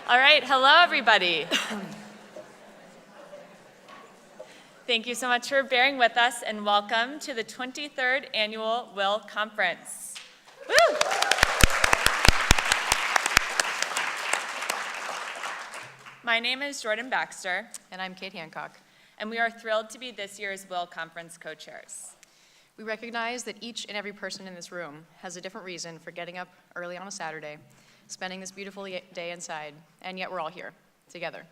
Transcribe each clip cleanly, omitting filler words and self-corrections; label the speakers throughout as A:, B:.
A: All right, hello everybody. Thank you so much for bearing with us and welcome to the 23rd Annual WIL Conference. Woo! My name is Jordan Baxter.
B: And I'm Kate Hancock.
A: And we are thrilled to be this year's WIL Conference co-chairs.
B: We recognize that each and every person in this room has a different reason for getting up early on a Saturday, spending this beautiful day inside, and yet we're all here, together.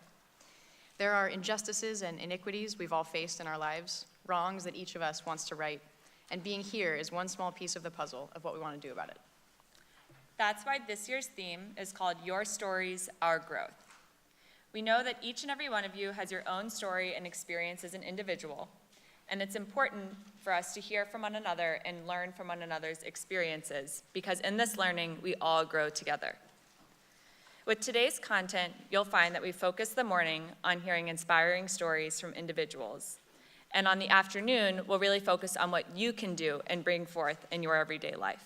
B: There are injustices and iniquities we've all faced in our lives, wrongs that each of us wants to right, and being here is one small piece of the puzzle of what we want to do about it.
A: That's why this year's theme is called Your Stories, Our Growth. We know that each and every one of you has your own story and experience as an individual, and it's important for us to hear from one another and learn from one another's experiences, because in this learning, we all grow together. With today's content, you'll find that we focus the morning on hearing inspiring stories from individuals. And on the afternoon, we'll really focus on what you can do and bring forth in your everyday life.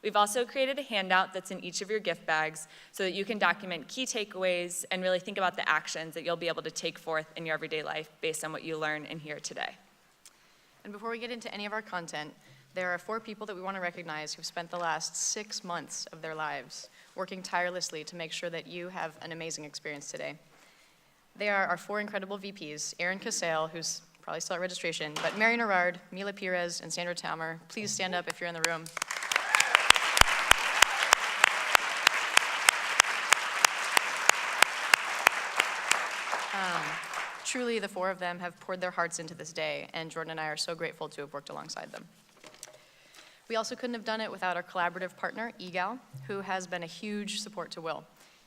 A: We've also created a handout that's in each of your gift bags so that you can document key takeaways and really think about the actions that you'll be able to take forth in your everyday life based on what you learn and hear today.
B: And before we get into any of our content, there are 4 people that we want to recognize who've spent the last 6 months of their lives working tirelessly to make sure that you have an amazing experience today. They are our 4 incredible VPs, Erin Casale, who's probably still at registration, but Mary Nerard, Mila Perez, and Sandra Talmer. Please stand up if you're in the room. Truly, the 4 of them have poured their hearts into this day, and Jordan and I are so grateful to have worked alongside them. We also couldn't have done it without our collaborative partner, EGAL, who has been a huge support to WIL.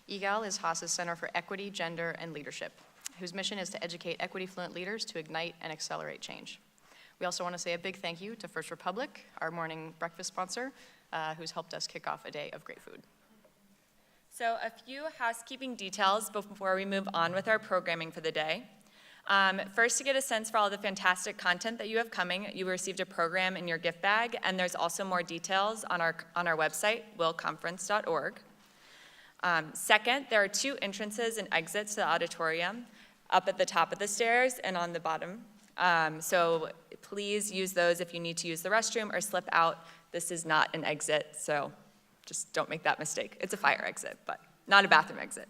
B: EGAL is Haas's Center for Equity, Gender, and Leadership, whose mission is to educate equity-fluent leaders to ignite and accelerate change. We also want to say a big thank you to First Republic, our morning breakfast sponsor, who's helped us kick off a day of great food.
A: So a few housekeeping details before we move on with our programming for the day. First, to get a sense for all the fantastic content that you have coming, you received a program in your gift bag, and there's also more details on our website, wilconference.org. Second, there are 2 entrances and exits to the auditorium, up at the top of the stairs and on the bottom. So please use those if you need to use the restroom or slip out. This is not an exit, so just don't make that mistake. It's a fire exit, but not a bathroom exit.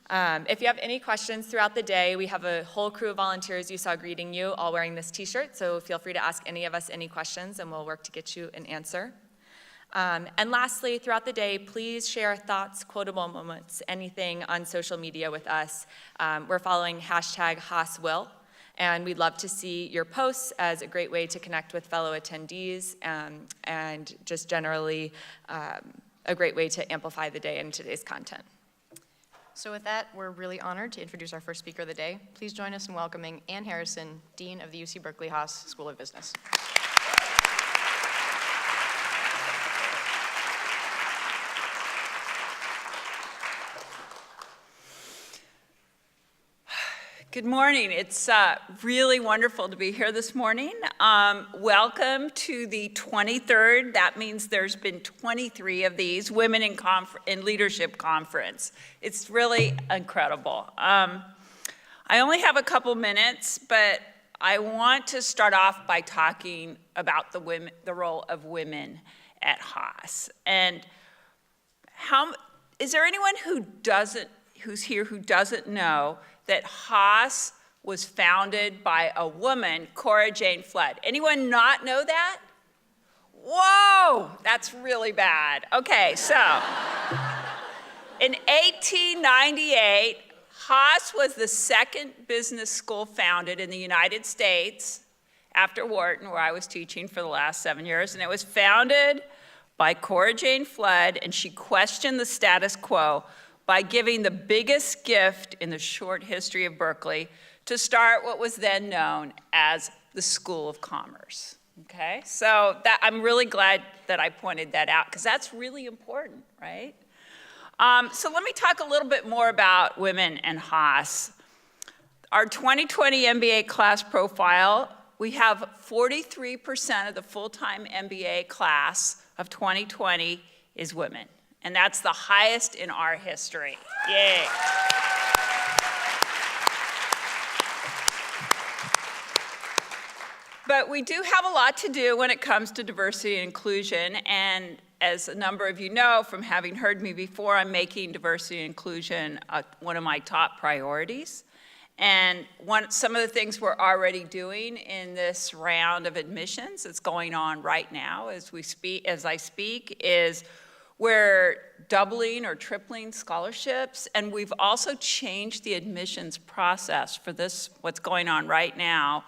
A: If you have any questions throughout the day, we have a whole crew of volunteers you saw greeting you, all wearing this t-shirt, so feel free to ask any of us any questions and we'll work to get you an answer. And lastly, throughout the day, please share thoughts, quotable moments, anything on social media with us. We're following hashtag HaasWIL, and we'd love to see your posts as a great way to connect with fellow attendees and just generally a great way to amplify the day and today's content.
B: So with that, we're really honored to introduce our first speaker of the day. Please join us in welcoming Ann Harrison, Dean of the UC Berkeley Haas School of Business.
C: Good morning. It's really wonderful to be here this morning. Welcome to the 23rd. That means there's been 23 of these Women in Leadership Conference. It's really incredible. I only have a couple minutes, but I want to start off by talking about the role of women at Haas. And is there anyone who's here who doesn't know that Haas was founded by a woman, Cora Jane Flood? Anyone not know that? Whoa, that's really bad. Okay, so in 1898, Haas was the 2nd business school founded in the United States after Wharton, where I was teaching for the last 7 years, and it was founded by Cora Jane Flood, and she questioned the status quo by giving the biggest gift in the short history of Berkeley to start what was then known as the School of Commerce. Okay, so I'm really glad that I pointed that out because that's really important, right? So let me talk a little bit more about women and Haas. Our 2020 MBA class profile, we have 43% of the full-time MBA class of 2020 is women. and that's the highest in our history. Yay. But we do have a lot to do when it comes to diversity and inclusion, and as a number of you know from having heard me before, I'm making diversity and inclusion one of my top priorities. And some of the things we're already doing in this round of admissions that's going on right now as I speak, is we're doubling or tripling scholarships, and we've also changed the admissions process for this, what's going on right now,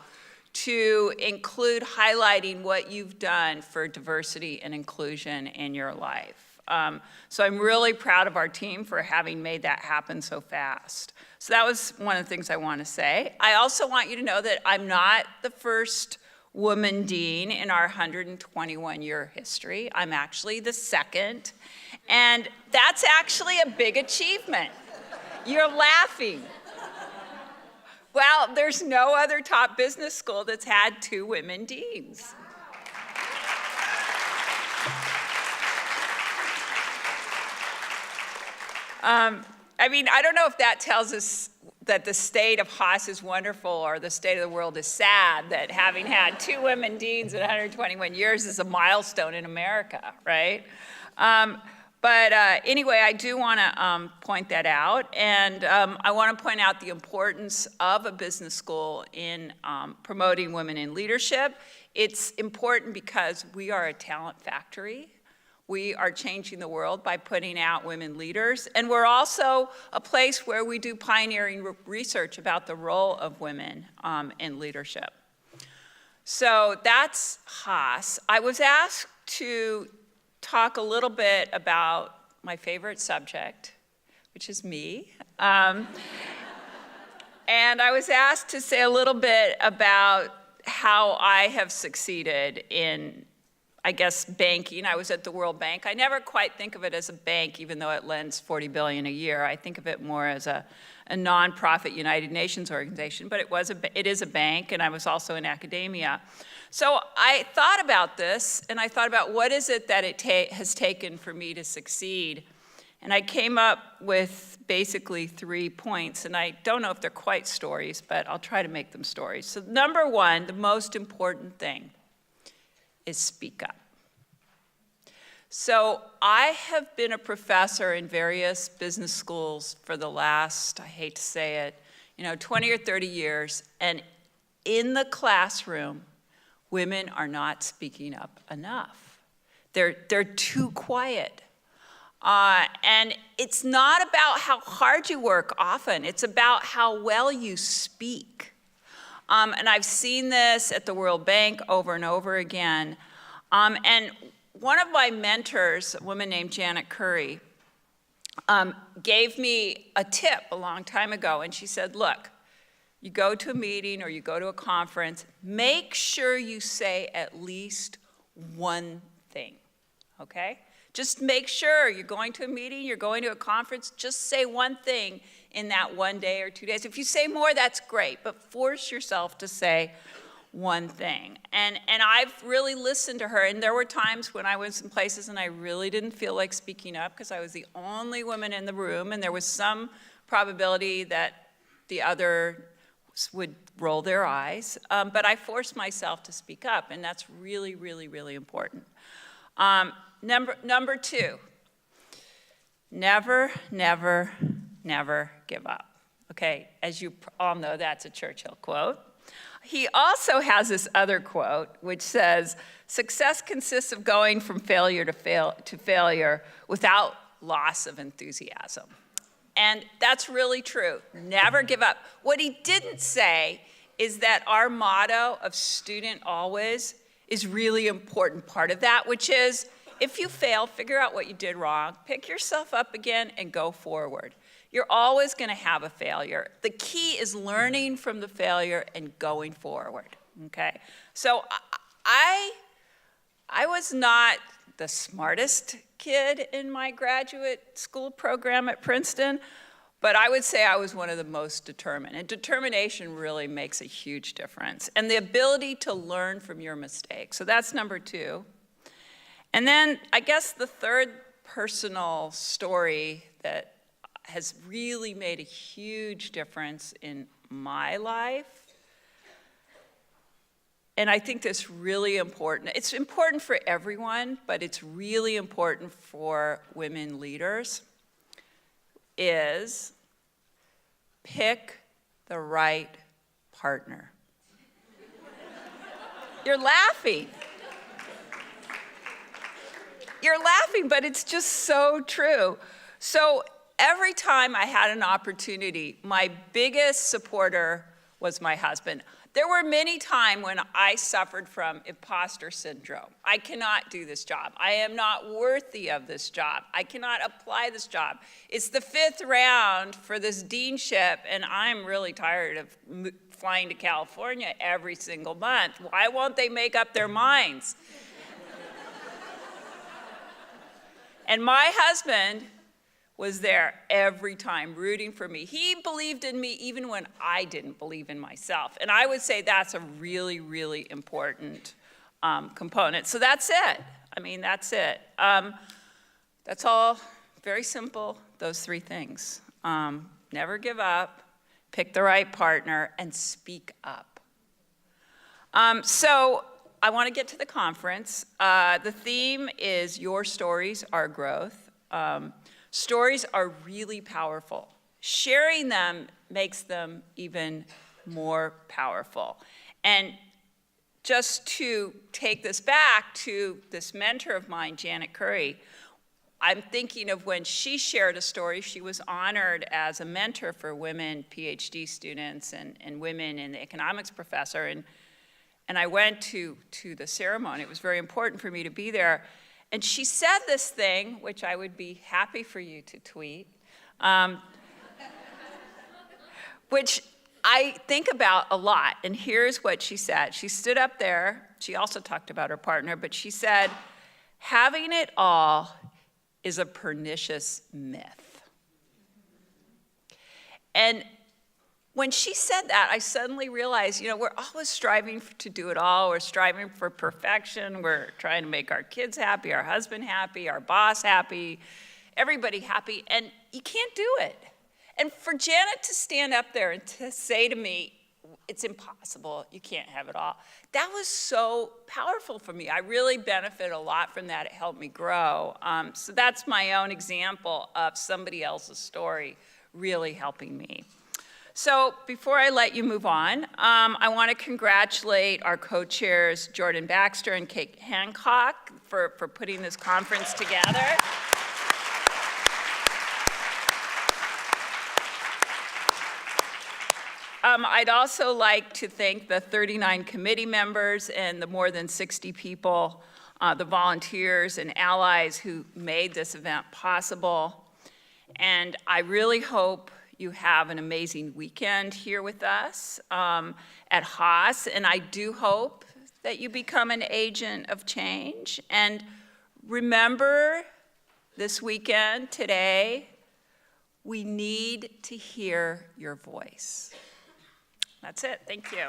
C: to include highlighting what you've done for diversity and inclusion in your life. So I'm really proud of our team for having made that happen so fast. So that was one of the things I want to say. I also want you to know that I'm not the first woman dean in our 121-year history. I'm actually the second, and that's actually a big achievement. You're laughing. Well, there's no other top business school that's had 2 women deans. I mean, I don't know if that tells us that the state of Haas is wonderful or the state of the world is sad, that having had 2 women deans in 121 years is a milestone in America, right? But anyway, I do want to point that out, and I want to point out the importance of a business school in promoting women in leadership. It's important because we are a talent factory. We are changing the world by putting out women leaders, and we're also a place where we do pioneering research about the role of women in leadership. So that's Haas. I was asked to talk a little bit about my favorite subject, which is me. And I was asked to say a little bit about how I have succeeded in, I guess, banking. I was at the World Bank. I never quite think of it as a bank, even though it lends $40 billion a year. I think of it more as a nonprofit United Nations organization, but it is a bank, and I was also in academia. So I thought about this, and I thought about what is it that it has taken for me to succeed. And I came up with basically 3 points, and I don't know if they're quite stories, but I'll try to make them stories. So number 1, the most important thing is speak up. So I have been a professor in various business schools for the last, I hate to say it, 20 or 30 years, and in the classroom, women are not speaking up enough. They're too quiet. And it's not about how hard you work often, it's about how well you speak. And I've seen this at the World Bank over and over again. And one of my mentors, a woman named Janet Curry, gave me a tip a long time ago, and she said, look, you go to a meeting or you go to a conference, make sure you say at least one thing, okay? Just make sure you're going to a meeting, you're going to a conference, just say one thing in that 1 day or 2 days. If you say more, that's great, but force yourself to say one thing. And I've really listened to her, and there were times when I was in places and I really didn't feel like speaking up because I was the only woman in the room, and there was some probability that the other would roll their eyes, but I forced myself to speak up, and that's really, really, really important. Number 2, never, never, never give up. Okay, as you all know, that's a Churchill quote. He also has this other quote, which says, success consists of going from failure to failure without loss of enthusiasm. And that's really true. Never give up. What he didn't say is that our motto of student always is really important part of that, which is if you fail, figure out what you did wrong, pick yourself up again, and go forward. You're always going to have a failure. The key is learning from the failure and going forward, okay? So I was not the smartest kid in my graduate school program at Princeton, but I would say I was one of the most determined. And determination really makes a huge difference. And the ability to learn from your mistakes. So that's number 2. And then I guess the third personal story that has really made a huge difference in my life. And I think that's really important. It's important for everyone, but it's really important for women leaders, is pick the right partner. You're laughing. You're laughing, but it's just so true. So every time I had an opportunity, my biggest supporter was my husband. There were many times when I suffered from imposter syndrome. I cannot do this job. I am not worthy of this job. I cannot apply this job. It's the 5th round for this deanship, and I'm really tired of flying to California every single month. Why won't they make up their minds? And my husband was there every time, rooting for me. He believed in me even when I didn't believe in myself. And I would say that's a really, really important component. So that's it. I mean, that's it. That's all very simple, those 3 things. Never give up, pick the right partner, and speak up. So I want to get to the conference. The theme is Your Stories, Our Growth. Stories are really powerful. Sharing them makes them even more powerful. And just to take this back to this mentor of mine, Janet Curry, I'm thinking of when she shared a story. She was honored as a mentor for women PhD students and women in the economics professor. And I went to the ceremony. It was very important for me to be there. And she said this thing, which I would be happy for you to tweet, which I think about a lot. And here's what she said. She stood up there. She also talked about her partner, but she said, having it all is a pernicious myth. And when she said that, I suddenly realized, we're always striving to do it all. We're striving for perfection. We're trying to make our kids happy, our husband happy, our boss happy, everybody happy, and you can't do it. And for Janet to stand up there and to say to me, it's impossible, you can't have it all, that was so powerful for me. I really benefited a lot from that. It helped me grow. So that's my own example of somebody else's story really helping me. So before I let you move on, I want to congratulate our co-chairs, Jordan Baxter and Kate Hancock, for putting this conference together. I'd also like to thank the 39 committee members and the more than 60 people, the volunteers and allies who made this event possible. And I really hope you have an amazing weekend here with us at Haas, and I do hope that you become an agent of change. And remember this weekend, today, we need to hear your voice. That's it. Thank you.